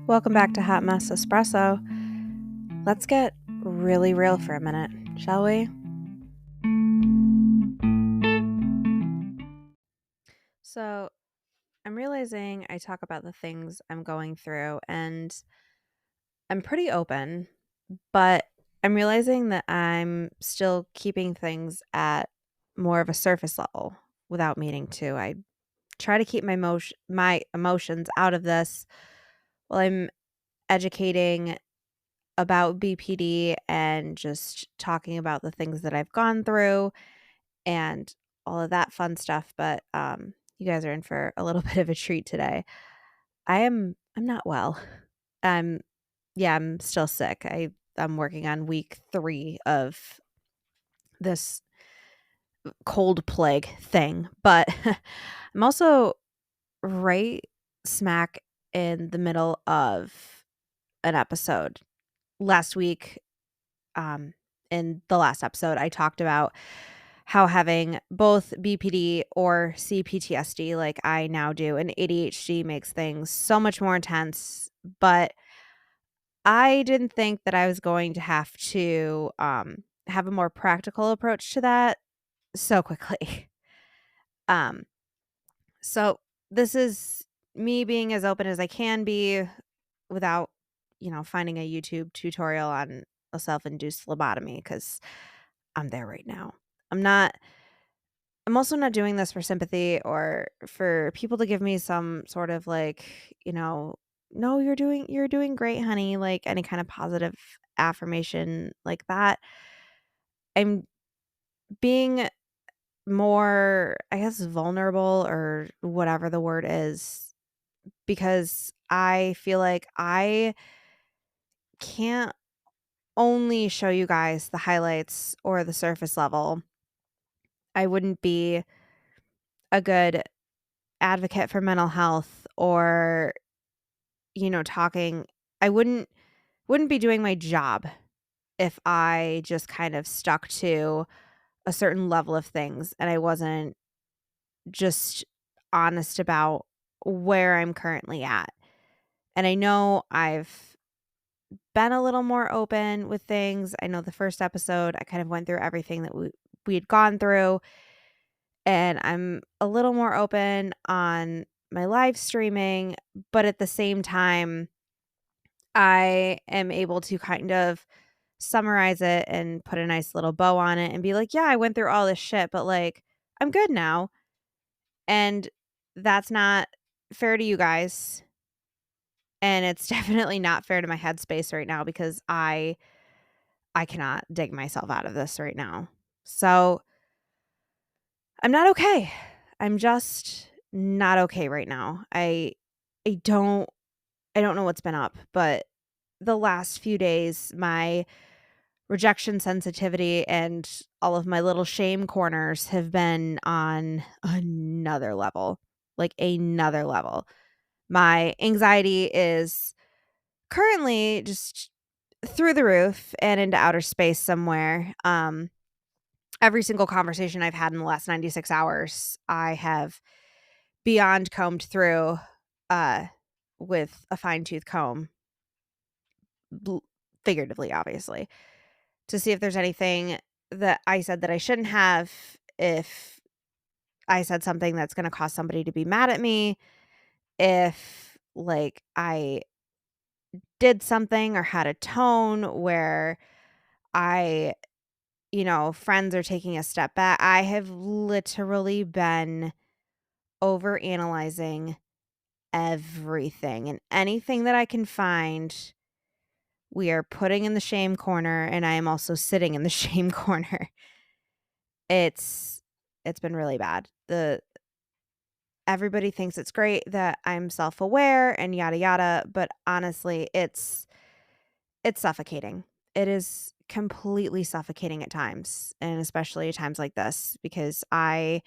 Welcome back to Hot Mess Espresso. Let's get really real for a minute, shall we? So, I'm realizing I talk about the things I'm going through and I'm pretty open, but I'm realizing that I'm still keeping things at more of a surface level without meaning to. I try to keep my emotions out of this while I'm educating about BPD and just talking about the things that I've gone through and all of that fun stuff, but, you guys are in for a little bit of a treat today. I'm not well. I'm yeah, I'm still sick. I'm working on week 3 of this cold plague thing, but I'm also right smack in the middle of an episode. Last week, um, in the last episode, I talked about how having both BPD or CPTSD, like I now do, and ADHD makes things so much more intense. But I didn't think that I was going to have a more practical approach to that so quickly. Um, so this is me being as open as I can be without, finding a YouTube tutorial on a self-induced lobotomy because I'm there right now. I'm not I'm also not doing this for sympathy or for people to give me some sort of like, "No, you're doing great, honey," like any kind of positive affirmation like that. I'm being more, I guess, vulnerable or whatever the word is because I feel like I can't only show you guys the highlights or the surface level. I wouldn't be a good advocate for mental health or, talking. I wouldn't be doing my job if I just kind of stuck to a certain level of things and I wasn't just honest about where I'm currently at. And I know I've been a little more open with things. I know the first episode I kind of went through everything that we had gone through, and I'm a little more open on my live streaming, but at the same time I am able to kind of summarize it and put a nice little bow on it and be like, "Yeah, I went through all this shit, but, like, I'm good now." And that's not fair to you guys, and it's definitely not fair to my headspace right now because I cannot dig myself out of this right now. So, I'm not okay. I'm just not okay right now. I don't I don't know what's been up, but the last few days, my rejection sensitivity and all of my little shame corners have been on another level, like another level. My anxiety is currently just through the roof and into outer space somewhere. Every single conversation I've had in the last 96 hours, I have beyond combed through uh, with a fine tooth comb, bl- figuratively, obviously, to see if there's anything that I said that I shouldn't have, if I said something that's gonna cause somebody to be mad at me, if, like, I did something or had a tone where I friends are taking a step back. I have literally been overanalyzing everything and anything that I can find, we are putting in the shame corner, and I am also sitting in the shame corner. It's it's been really bad. The Everybody thinks it's great that I'm self-aware and yada yada, but honestly, it's suffocating. It is completely suffocating at times, and especially at times like this because I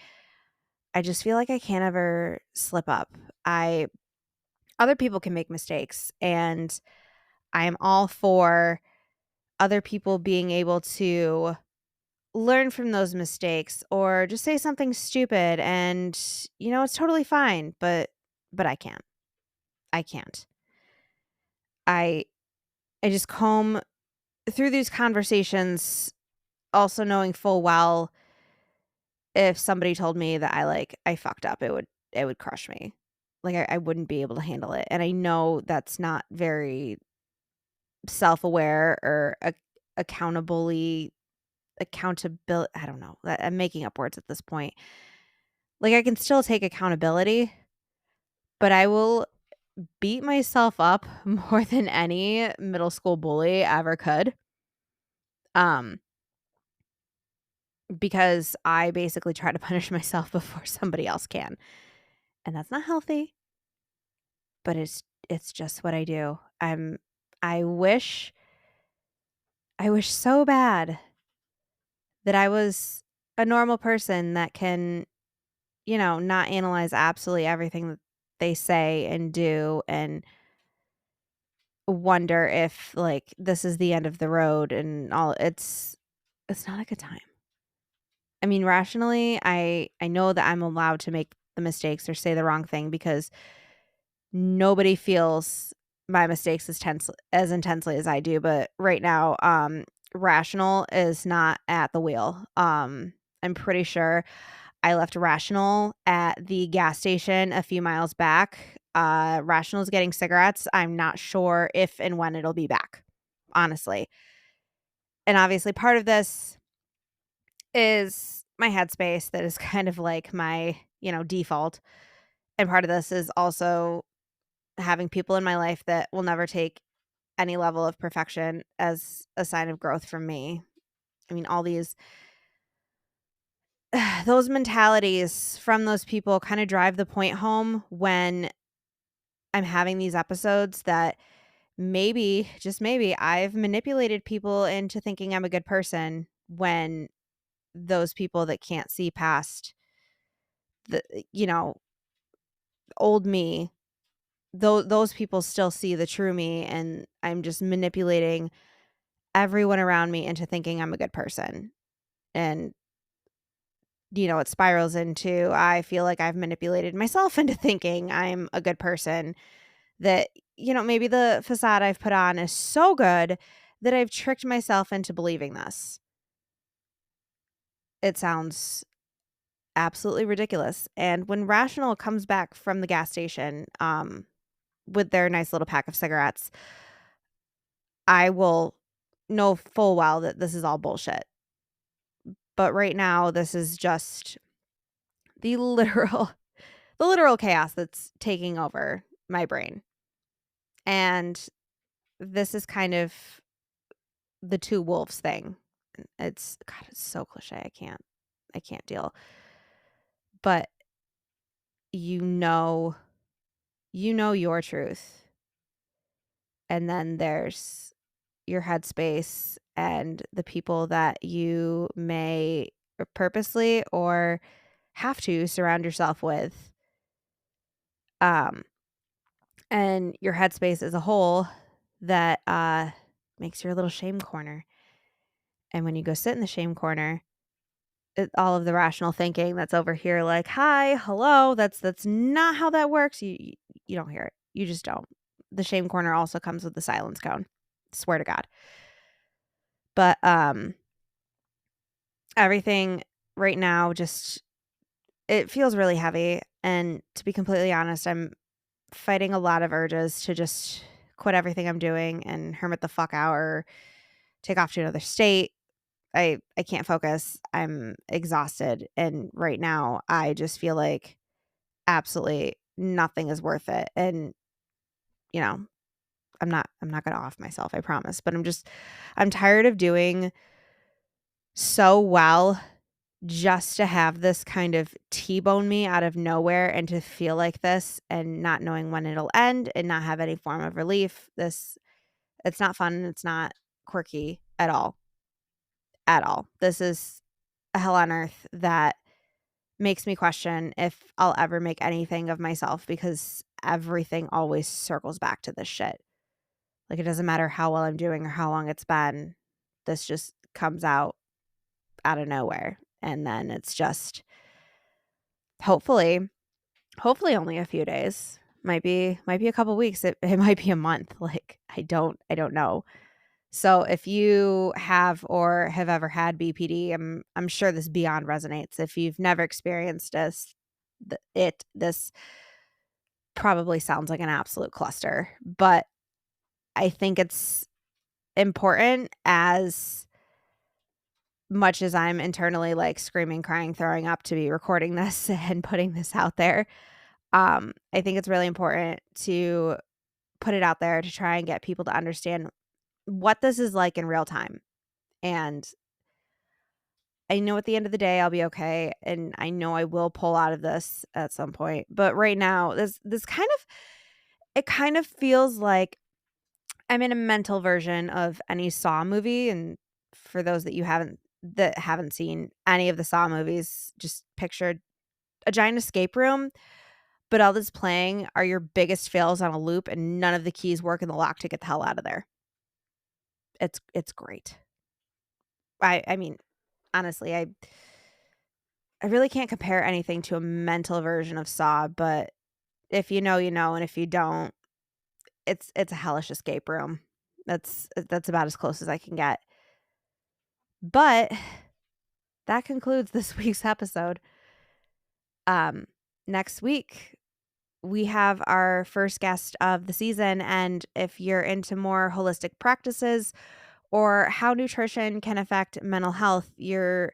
just feel like I can't ever slip up. I Other people can make mistakes, and I am all for other people being able to learn from those mistakes or just say something stupid and it's totally fine, but I can't. I can't. I I just comb through these conversations, also knowing full well if somebody told me that I fucked up, it would crush me. Like, I wouldn't be able to handle it, and I know that's not very self-aware or accountably accountability. I don't know, I'm making up words at this point. Like, I can still take accountability, but I will beat myself up more than any middle school bully ever could, um, because I basically try to punish myself before somebody else can, and that's not healthy, but it's just what I do. I wish I wish so bad that I was a normal person that can, not analyze absolutely everything that they say and do and wonder if, like, this is the end of the road and all. It's not a good time. I mean, rationally, I know that I'm allowed to make the mistakes or say the wrong thing because nobody feels my mistakes as intensely as I do, but right now, rational is not at the wheel. I'm pretty sure I left Rational at the gas station a few miles back. Rational's getting cigarettes. I'm not sure if and when it'll be back, honestly. And obviously part of this is my headspace that is kind of like my, default. And part of this is also having people in my life that will never take any level of perfection as a sign of growth from me. I mean, all these those mentalities from those people kind of drive the point home when I'm having these episodes that maybe, just maybe, I've manipulated people into thinking I'm a good person when those people that can't see past the, old me, those people still see the true me, and I'm just manipulating everyone around me into thinking I'm a good person. And, it spirals into I feel like I've manipulated myself into thinking I'm a good person. That, maybe the facade I've put on is so good that I've tricked myself into believing this. It sounds absolutely ridiculous. And when Rational comes back from the gas station, with their nice little pack of cigarettes, I will know full well that this is all bullshit. But right now, this is just the literal the literal chaos that's taking over my brain. And this is kind of the two wolves thing. It's God, it's so cliche. I can't deal. But you know, your truth. And then there's your headspace and the people that you may purposely or have to surround yourself with. Um, and your headspace as a whole that makes your little shame corner. And when you go sit in the shame corner, all of the rational thinking that's over here like, "Hi, hello," that's not how that works. You don't hear it. You just don't. The shame corner also comes with the silence cone. Swear to God. But, everything right now just it feels really heavy, and to be completely honest, I'm fighting a lot of urges to just quit everything I'm doing and hermit the fuck out or take off to another state. I can't focus. I'm exhausted, and right now, I just feel like absolutely nothing is worth it, and, you know, I'm not gonna off myself, I promise, but I'm tired of doing so well just to have this kind of T-bone me out of nowhere and to feel like this and not knowing when it'll end and not have any form of relief. It's not fun, it's not quirky at all, at all. This is a hell on earth that makes me question if I'll ever make anything of myself because everything always circles back to this shit. Like, it doesn't matter how well I'm doing or how long it's been. This just comes out of nowhere. And then it's just hopefully only a few days. Might be a couple weeks. It might be a month. Like, I don't know. So if you have or have ever had BPD, I'm sure this beyond resonates. If you've never experienced this probably sounds like an absolute cluster, but I think it's important as much as I'm internally like screaming, crying, throwing up to be recording this and putting this out there. I think it's really important to put it out there to try and get people to understand what this is like in real time. And I know at the end of the day I'll be okay, and I know I will pull out of this at some point. But right now, this kind of it kind of feels like I'm in a mental version of any Saw movie. And for those that haven't seen any of the Saw movies, just picture a giant escape room, but all that's playing are your biggest fails on a loop, and none of the keys work in the lock to get the hell out of there. It's great. I mean, honestly, I really can't compare anything to a mental version of Saw, but if you know, you know, and if you don't, it's a hellish escape room. That's about as close as I can get. But that concludes this week's episode. Um, Next week we have our first guest of the season, and if you're into more holistic practices or how nutrition can affect mental health, you're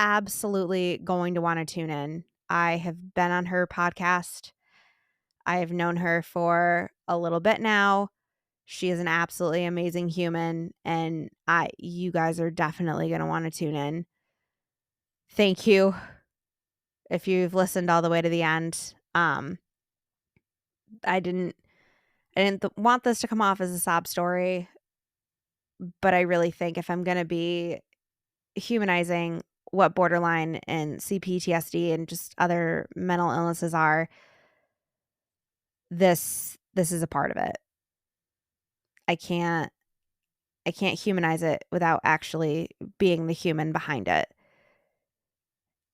absolutely going to want to tune in. I have been on her podcast. I've known her for a little bit now. She is an absolutely amazing human, and you guys are definitely going to want to tune in. Thank you if you've listened all the way to the end. I didn't want this to come off as a sob story, but I really think if I'm going to be humanizing what borderline and CPTSD and just other mental illnesses are, this is a part of it. I can't humanize it without actually being the human behind it.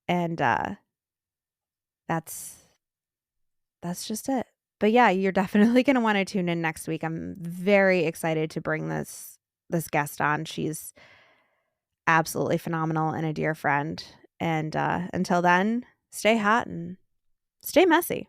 And that's just it. But yeah, you're definitely going to want to tune in next week. I'm very excited to bring this guest on. She's absolutely phenomenal and a dear friend. And until then, stay hot and stay messy.